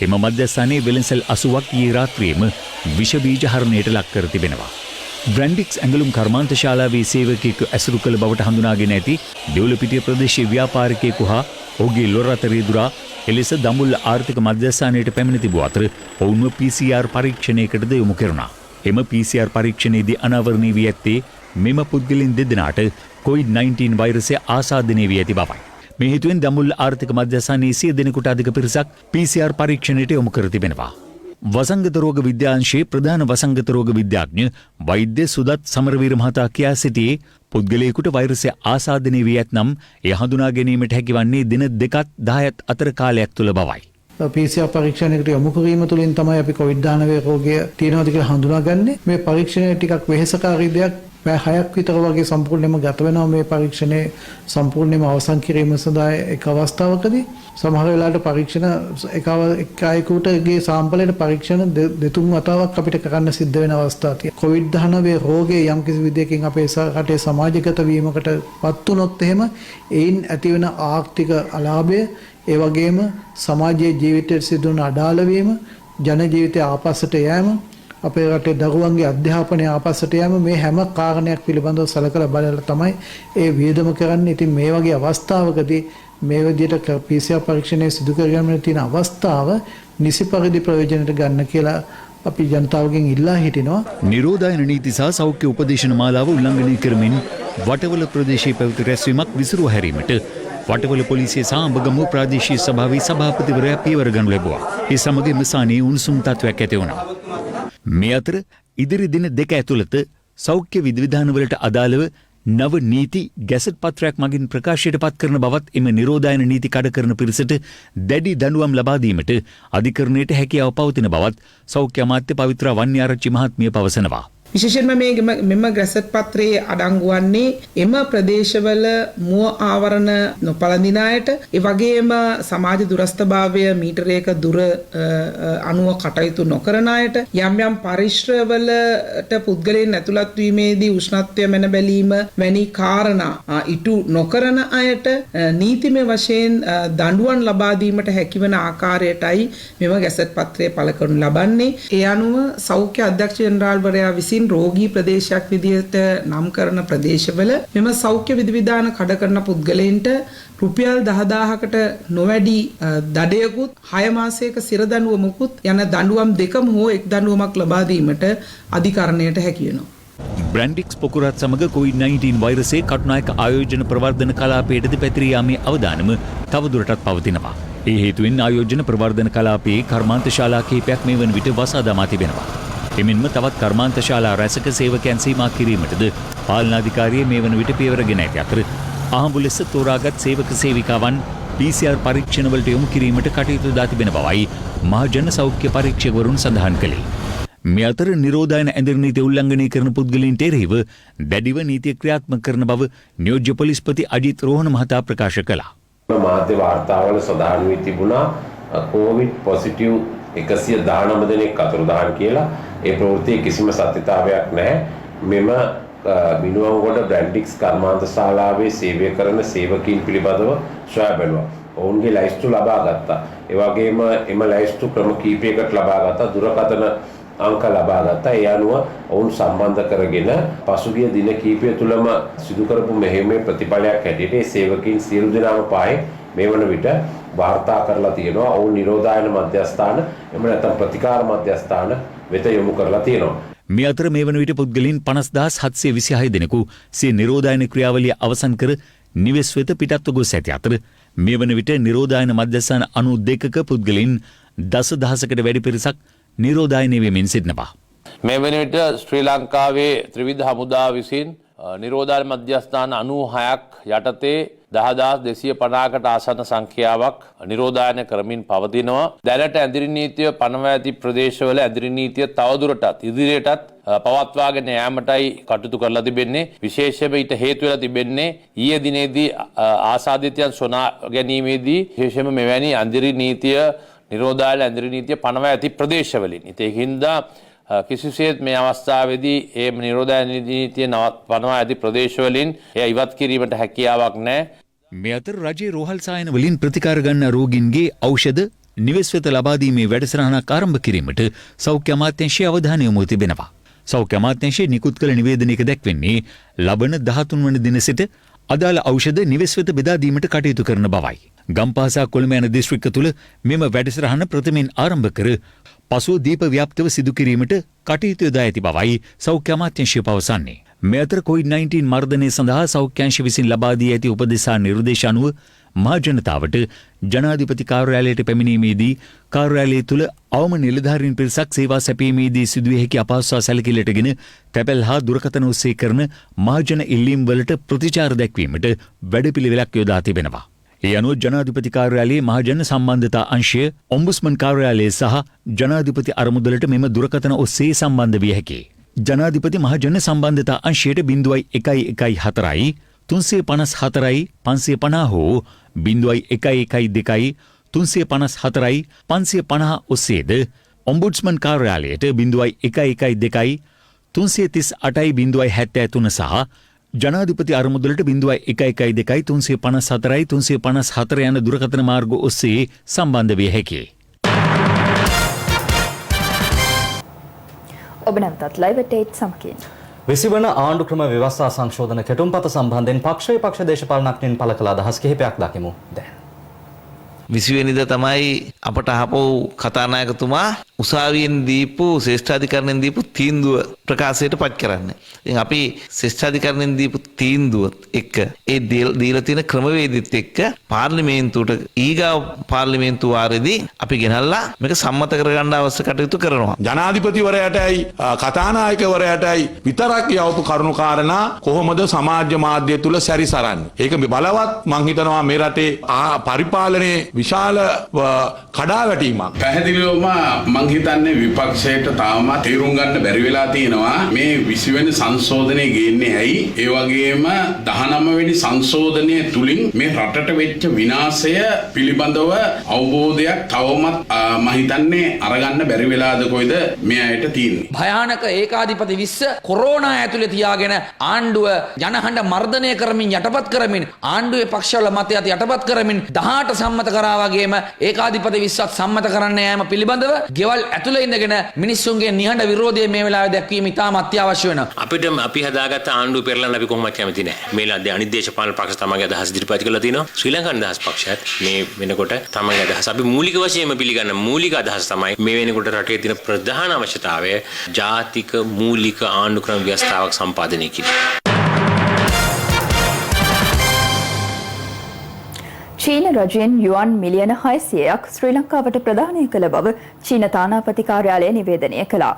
එම මධ්‍යස්ථානයේ වෙළඳසැල් 80ක් ඊයේ රාත්‍රියේම විෂ බීජ හරණයට ලක් කර තිබෙනවා. බ්‍රැන්ඩික්ස් ඇඟලුම් කර්මාන්ත ශාලාවේ සේවකයෙකු ඇසුරු කළ බවට හඳුනාගෙන ඇති දෙවුලපිටිය ප්‍රදේශීය ව්‍යාපාරිකයෙකු හා ඔහුගේ ලොර අතර යෙදුරා එලෙස දඹුල්ල ආර්ථික මධ්‍යස්ථානයට පැමිණ තිබූ අතර ඔවුන්ව PCR පරීක්ෂණයකටද යොමු කෙරුණා. එම PCR පරීක්ෂණයේදී අනාවරණය වී ඇත්තේ මෙම පුද්ගලයන් 2 දෙනාට COVID-19 වෛරසය ආසාදනය වී ඇති බවයි. මේ හේතුවෙන් දඹුල්ල ආර්ථික මධ්‍යස්ථානයේ 100 දෙනෙකුට අධික පිරිසක් PCR පරීක්ෂණයට යොමු කර තිබෙනවා. වසංගත රෝග විද්‍යාංශයේ ප්‍රධාන වසංගත රෝග විද්‍යාඥ වෛද්‍ය සුදත් සමරවීර මහතා කියා සිටියේ පුද්ගලයෙකුට වෛරසය ආසාදනය වී ඇතනම් එය හඳුනා ගැනීමට හැකිවන්නේ දින 2ත් 10ත් අතර කාලයක් තුළ බවයි. PCR පරීක්ෂණයකට යොමු කිරීම තුළින් තමයි අපි COVID-19 රෝගය තියෙනවද කියලා හඳුනාගන්නේ. මේ පරීක්ෂණය ටිකක් වෙහෙසකාරී දෙයක්. පැය 6ක් විතර වගේ සම්පූර්ණයෙන්ම ගත වෙනවා මේ පරීක්ෂණය සම්පූර්ණයෙන්ම අවසන් කිරීම සඳහා එක් අවස්ථාවකදී. සමහර වෙලාවට පරීක්ෂණ එක අයෙකුටගේ සාම්පලයට පරීක්ෂණ 2-3 වතාවක් අපිට කරන්න සිද්ධ වෙන අවස්ථා තියෙනවා. COVID-19 රෝගය යම්කිසි විදියකින් අපේ රටේ සමාජගත වීමකට පත් වුණොත් එහෙම ඒයින් ඇතිවන ආර්ථික අලාභය, ඒ වගේම සමාජයේ ජීවිතයට සිදුවන අඩාල වීම, ජන ජීවිතය ආපස්සට යෑම, අපේ රටේ දරුවන්ගේ අධ්‍යාපනය ආපස්සට යෑම, මේ හැම කාරණයක් පිළිබඳව සලකලා බලලා තමයි ඒ වියදම කරන්නේ. ඉතින් මේ වගේ අවස්ථාවකදී මේ විදිහට PCR පරීක්ෂණය සිදු කරගන්න තියෙන අවස්ථාව නිසි පරිදි ප්‍රයෝජනට ගන්න කියලා අපි ජනතාවගෙන් ඉල්ලා හිටිනවා. නිරෝධායන නීති සහ සෞඛ්‍ය උපදේශන මාලාව උල්ලංඝනය කරමින් වටවල ප්‍රදේශයේ පැවති රැස්වීමක් විසිරුවා හැරීමට වටවල පොලිසිය සහ අඹගම ප්‍රාදේශීය සභාවේ සභාපතිවරයා පියවර ගනු ලැබුවා. ඒ සමගම සානී උණුසුම් තත්වයක් ඇති වුණා. මේ අතර ඉදිරි දින 2 ඇතුළත සෞඛ්‍ය විධිවිධානවලට අදාළව නව නීති ගැසට් පත්‍රයක් මගින් ප්‍රකාශයට පත් කරන බවත් එම නිරෝධායන නීති කඩ කරන පිරිසට දැඩි දඬුවම් ලබා දීමට අධිකරණයට හැකියාව පවතින බවත් සෞඛ්‍ය අමාත්‍ය පවිත්‍රා වන්‍යාරච්චි මහත්මිය පවසනවා. විශේෂයෙන්ම මේ මෙම ගැසට් පත්‍රයේ අඩංගු වන්නේ එම ප්‍රදේශවල මුව ආවරණ නොපළඳින අයට ඒ වගේම සමාජ දුරස්ථභාවය මීටරයක දුර අනුව කටයුතු නොකරන අයට යම් යම් පරිශ්‍රවලට පුද්ගලයන් ඇතුළත් වීමේදී උෂ්ණත්වය මැන බැලීම වැනි කාරණා ඉටු නොකරන අයට නීතිමය වශයෙන් දඬුවම් ලබා දීමට හැකිවන ආකාරයටයි මෙම ගැසට් පත්‍රය පළ කරනු ලබන්නේ. ඒ අනුව සෞඛ්‍ය අධ්‍යක්ෂ ජෙනරාල්වරයා විසින් රෝගී ප්‍රදේශයක් විදිහට නම් කරන ප්‍රදේශවල මෙම සෞඛ්‍ය විධිවිධාන කඩ කරන පුද්ගලයන්ට රුපියල් 10000කට නොවැඩි දඩයකුත් 6 මාසයක සිර දඬුවමකුත් යන දඬුවම් දෙකම හෝ එක් දඬුවමක් ලබා දීමට අධිකරණයට හැකි වෙනවා. බ්‍රැන්ඩික්ස් පොකුරත් සමග COVID-19 වෛරසයේ කටුනායක ආයෝජන ප්‍රවර්ධන කලාපයටද පැතිරී යාමේ අවදානම තවදුරටත් පවතිනවා. ඒ හේතුවෙන් ආයෝජන ප්‍රවර්ධන කලාපයේ කර්මාන්ත ශාලා කිහිපයක් මේ වන විට වසා දමා තිබෙනවා. එමෙන්ම තවත් කර්මාන්ත ශාලා රැසක සේවකයන් සීමා කිරීමටද පාලනාධිකාරිය මේ වන විට පියවරගෙන ඇති අතර අහඹු ලෙස තෝරාගත් සේවක සේවිකාවන් PCR පරීක්ෂණවලට යොමු කිරීමට කටයුතු දා තිබෙන බවයි මහජන සෞඛ්‍ය පරීක්ෂකවරුන් සඳහන් කළේ. මේ අතර නිරෝධායන ඇඳිරි නීති උල්ලංඝනය කරන පුද්ගලයන්ට එරෙහිව දැඩිව නීතිය ක්‍රියාත්මක කරන බව නියෝජ්‍ය පොලිස්පති අජිත් රෝහණ මහතා ප්‍රකාශ කළා. මාධ්‍ය වාර්තාවල සඳහන් වී තිබුණා කොවිඩ් පොසිටිව් 119 දෙනෙක් අතුරුදහන් කියලා. ඒ ප්‍රවෘත්තියේ කිසිම සත්‍යතාවයක් නැහැ. මෙම මිනුවන්ගොඩ බ්‍රැන්ඩික්ස් කර්මාන්ත ශාලාවේ සේවය කරන සේවකීන් පිළිබඳව සොයා බැලුවා. ඔවුන්ගේ ලයිස්තු ලබා ගත්තා. ඒ වගේම එම ලයිස්තු ක්‍රම කීපයකට ලබා ගත්තා. දුරකථන අංක ලබා ගත්තා. ඒ අනුව ඔවුන් සම්බන්ධ කරගෙන පසුගිය දින කීපය තුළම සිදු කරපු මෙහෙයුමේ ප්‍රතිඵලයක් හැටියට ඒ සේවකීන් සියලු දෙනාම පායේ මේ වන විට වාර්තා කරලා තියෙනවා. ඔවුන් නිරෝධායන මධ්‍යස්ථාන එහෙම නැත්නම් ප්‍රතිකාර මධ්‍යස්ථාන වෙත යොමු කරලා තියෙනවා. මේ අතර මේ වන විට පුද්ගලයන් 50726 දෙනෙකු සිය නිරෝධායන ක්‍රියාවලිය අවසන් කර නිවෙස් වෙත පිටත්ව ගොස් ඇති අතර මේ වන විට නිරෝධායන මධ්‍යස්ථාන 92ක පුද්ගලයන් දසදහසකට වැඩි පිරිසක් නිරෝධායනය වෙමින් සිටිනවා. මේ වන විට ශ්‍රී ලංකාවේ ත්‍රිවිධ හමුදාව විසින් නිරෝධායන මධ්‍යස්ථාන 96ක් යටතේ 10250කට ආසන්න සංඛ්‍යාවක් නිරෝධායන කරමින් පවතිනවා. දැනට ඇඳිරි නීතිය පනවා ඇති ප්‍රදේශවල ඇඳිරි නීතිය තවදුරටත් ඉදිරියටත් පවත්වාගෙන යාමටයි කටයුතු කරලා තිබෙන්නේ. විශේෂයෙන්ම ඊට හේතු වෙලා තිබෙන්නේ ඊයේ දිනේදී ආසාදිතයන් සොනා ගැනීමේදී විශේෂයෙන්ම මෙවැනි ඇඳිරි නීතිය නිරෝධායන ඇඳිරි නීතිය පනවා ඇති ප්‍රදේශවලින්. ඒකින්ද කිසිසේත් මේ අවස්ථාවේදී ඒ නිරෝධායන නීතිය පනවා ඇති ප්‍රදේශවලින් එය ඉවත් කිරීමට හැකියාවක් නැහැ. මේ අතර රජයේ රෝහල් සායන වලින් ප්‍රතිකාර ගන්නා රෝගීන්ගේ ඖෂධ නිවෙස් වෙත ලබා දීමේ වැඩසටහනක් ආරම්භ කිරීමට සෞඛ්‍ය අමාත්‍යාංශයේ අවධානය යොමු තිබෙනවා. සෞඛ්‍ය අමාත්‍යාංශයේ නිකුත් කළ නිවේදනයක දැක්වෙන්නේ ලබන 13 වන දින සිට අදාළ ඖෂධ නිවෙස් වෙත බෙදා දීමට කටයුතු කරන බවයි. ගම්පාසා කොළඹ යන දිස්ත්‍රික්ක තුළ මෙම වැඩසටහන ප්‍රථමයෙන් ආරම්භ කර පසුව දීප ව්‍යාප්තව සිදු කිරීමට කටයුතු යොදා ඇති බවයි සෞඛ්‍ය අමාත්‍යාංශය පවසන්නේ. මේ අතර COVID-19 මර්ධනය සඳහා සෞඛ්‍යාංශ විසින් ලබා දී ඇති උපදෙසා නිර්දේශ අනුව මහ ජනතාවට ජනාධිපති කාර්යාලයට පැමිණීමේදී කාර්යාලය තුළ අවම නිලධාරීන් පිරිසක් සේවා සැපීමේදී සිදුවිය හැකි අපහසුතා සැලකිලිටගෙන තැපැල් හා දුරකථන ඔස්සේ කරන මහජන ඉල්ලීම් වලට ප්‍රතිචාර දැක්වීමට වැඩපිළිවෙලක් යොදා තිබෙනවා. ඒ අනුව ජනාධිපති කාර්යාලයේ මහජන සම්බන්ධතා අංශය ඔම්බුස්මන් කාර්යාලය සහ ජනාධිපති අරමුදලට මෙම දුරකථන ඔස්සේ සම්බන්ධ විය හැකියි. ජනාධිපති මහජන සම්බන්ධතා අංශයට 0114යි 354යි 550 හෝ 0112යි 354යි 550 ඔස්සේද ඔම්බුඩ්ස්මන් කාර්යාලයට 0112යි 338යි 073 සහ ජනාධිපති අරමුදලට 0112යි 354යි 354 යන දුරකථන මාර්ග ඔස්සේ සම්බන්ධ විය හැකියි. ඔබ නැවතත් ලයිව් අප්ඩේට් සමගින් 20 වන ආණ්ඩු ක්‍රම ව්‍යවස්ථා සංශෝධන කෙටුම්පත සම්බන්ධයෙන් පක්ෂ දේශපාලනඥයින් පළ කළ අදහස් කිහිපයක් දකිමු දැන්. 20 වෙනිදා තමයි අපට අහපු කතානායකතුමා උසාවියෙන් දීපු ශ්‍රේෂ්ඨාධිකරණයෙන් දීපු තීන්දුව ප්‍රකාශයට පත් කරන්නේ. ඉතින් අපි ශ්‍රේෂ්ඨාධිකරණයෙන් දීපු තීන්දුවත් එක්ක ඒ දීලා තියෙන ක්‍රමවේදෙත් එක්ක පාර්ලිමේන්තුවට ඊගාව පාර්ලිමේන්තු වාරයේදී අපි ගෙනල්ලා මේක සම්මත කරගන්න අවශ්‍ය කටයුතු කරනවා. ජනාධිපතිවරයාටයි කතානායකවරයාටයි විතරක් යවපු කරුණු කාරණා කොහොමද සමාජ මාධ්‍ය තුල සැරිසරන්නේ? ඒක බලවත් මං හිතනවා මේ රටේ පරිපාලනයේ විශාල කඩාවැටීමක්. පැහැදිලිවම මම මං හිතන්නේ විපක්ෂයට තාම තේරුම් ගන්න බැරි වෙලා තියෙනවා මේ 20 වෙනි සංශෝධනය ගේන්නේ ඇයි? ඒ වගේම 19 වෙනි සංශෝධනය තුලින් මේ රටට වෙච්ච විනාශය පිළිබඳව අවබෝධයක් තවමත් මම හිතන්නේ අරගන්න බැරි වෙලාද කොයිද මේ අයට තියෙන්නේ. භයානක ඒකාධිපති 20 කොරෝනා ඇතුලේ තියාගෙන ආණ්ඩුව ජනහඬ මර්ධනය කරමින් යටපත් කරමින් ආණ්ඩුවේ පක්ෂවල මතයත් යටපත් කරමින් 18 සම්මත කරා වගේම ඒකාධිපති 20ක් සම්මත කරන්න යෑම පිළිබඳව ගෙවල් ඇතුලේ ඉඳගෙන මිනිස්සුන්ගේ නිහඬ විරෝධය මේ වෙලාවේ දැක්වීම ඉතාම අත්‍යවශ්‍ය වෙනවා. අපිට අපි හදාගත්ත ආණ්ඩුව පෙරලන්න අපි කොහොමද කැමති නැහැ. මේලා අනිත් දේශපාලන පක්ෂ තමන්ගේ අදහස් ඉදිරිපත් කරලා තිනවා. ශ්‍රී ලංකන් අදහස් පක්ෂයත් මේ වෙනකොට තමන්ගේ අදහස් අපි මූලික වශයෙන්ම පිළිගන්න මූලික අදහස් තමයි මේ වෙනකොට රටේ තියෙන ප්‍රධාන අවශ්‍යතාවය ජාතික මූලික ආණ්ඩුක්‍රම ව්‍යවස්ථාවක් සම්පාදනය කිරීම. චීන රජයෙන් යුවන් මිලියන 600ක් ශ්‍රී ලංකාවට ප්‍රදානය කළ බව චීන තානාපති කාර්යාලය නිවේදනය කළා.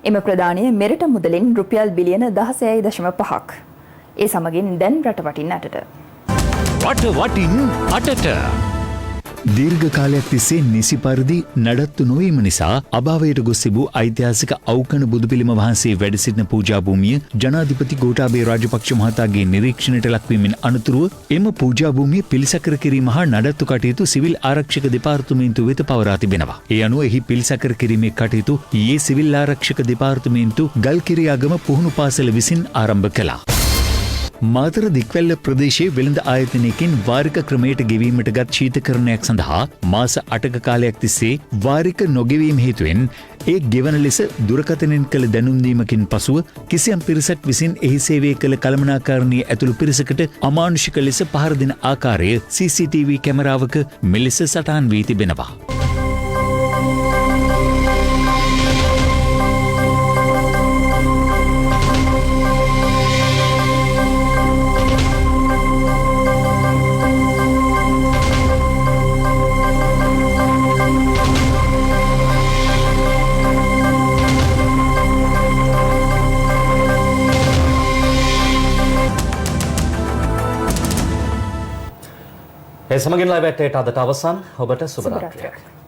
එම ප්‍රදානය මෙරට මුදලින් රුපියල් බිලියන 16.5ක්. ඒ සමගින් දැන් රට වටින් අටට. රට වටින් අටට. දීර්ඝ කාලයක් තිස්සේ නිසි පරිදි නඩත්තු නොවීම නිසා අභාවයට ගොස් තිබූ ඓතිහාසික අවකන බුදුපිළිම වහන්සේ වැඩ සිටින පූජා භූමිය ජනාධිපති ගෝඨාභය රාජපක්ෂ මහතාගේ නිරීක්ෂණයට ලක්වීමෙන් අනතුරුව එම පූජා භූමිය පිළිසකර කිරීම හා නඩත්තු කටයුතු සිවිල් ආරක්ෂක දෙපාර්තමේන්තුව වෙත පවරා තිබෙනවා. ඒ අනුව එහි පිළිසකර කිරීමේ කටයුතු ඊයේ සිවිල් ආරක්ෂක දෙපාර්තමේන්තු ගල්කිරියාගම පුහුණු පාසල විසින් ආරම්භ කළා. මාතර දික්වැල්ල ප්‍රදේශයේ වෙළඳ ආයතනයකින් වාරික ක්‍රමයට ගෙවීමට ගත් ශීතකරණයක් සඳහා මාස 8ක කාලයක් තිස්සේ වාරික නොගෙවීම හේතුවෙන් ඒ ගෙවන ලෙස දුරකථනයෙන් කළ දැනුම් දීමකින් පසුව කිසියම් පිරිසක් විසින් එහි සේවය කළ කළමනාකාරණයේ ඇතුළු පිරිසකට අමානුෂික ලෙස පහර දෙන ආකාරය CCTV කැමරාවක මෙලෙස සටහන් වී තිබෙනවා. ඒ සමගින් ලයිව් එකට අදට අවසන්. ඔබට සුබ රාත්‍රියක්.